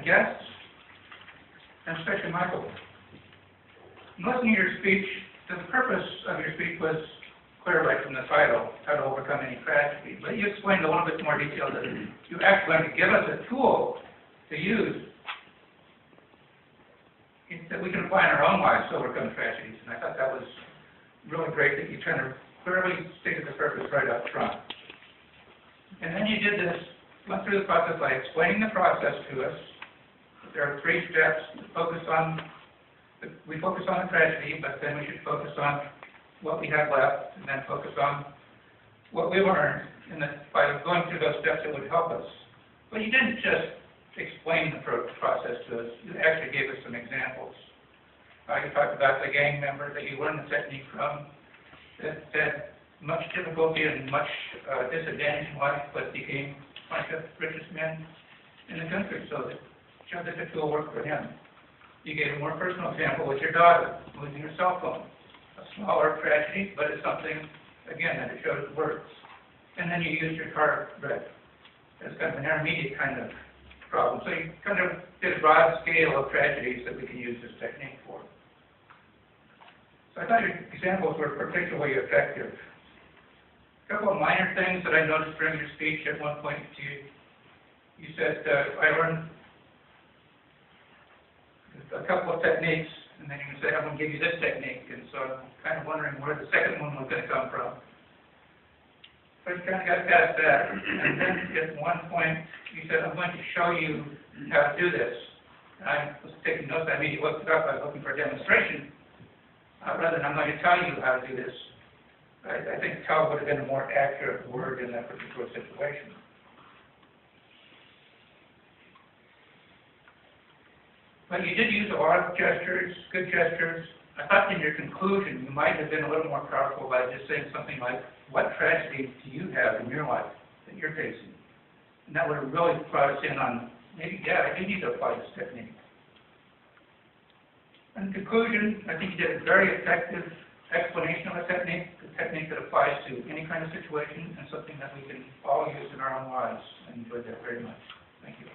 and guests, and especially Michael. In listening to your speech, the purpose of your speech was clear right from the title, how to overcome any tragedy. But you explained a little bit more detail that you actually going to give us a tool to use that we can apply in our own lives to overcome tragedies. And I thought that was really great that you kind of clearly stated the purpose right up front. And then you did this, went through the process by explaining the process to us. There are 3 steps to focus on. We focus on the tragedy, but then we should focus on what we have left, and then focus on what we learned. And that by going through those steps, it would help us. But you didn't just explain the process to us. You actually gave us some examples. You talked about the gang member that you learned the technique from, that had much difficulty and much disadvantage in life, but became one of the richest men in the country. So that showed that the tool worked for him. You gave a more personal example with your daughter losing her cell phone. A smaller tragedy, but it's something, again, that it shows it works. And then you used your car wreck as kind of an intermediate kind of problem. So you kind of did a broad scale of tragedies that we can use this technique for. So I thought your examples were particularly effective. A couple of minor things that I noticed during your speech at one point. You said, I learned a couple of techniques, and then you said, I'm going to give you this technique. And so I'm kind of wondering where the second one was going to come from. But you kind of got past that. And then at one point, you said, I'm going to show you how to do this. And I was taking notes. I immediately looked it up. I was looking for a demonstration. Rather than I'm going to tell you how to do this. I think tell would have been a more accurate word in that particular situation. But you did use a lot of gestures, good gestures. I thought in your conclusion you might have been a little more powerful by just saying something like, what tragedy do you have in your life that you're facing? And that would have really brought us in on, maybe, yeah, I do need to apply this technique. In conclusion, I think you did a very effective explanation of a technique that applies to any kind of situation and something that we can all use in our own lives. I enjoyed that very much. Thank you.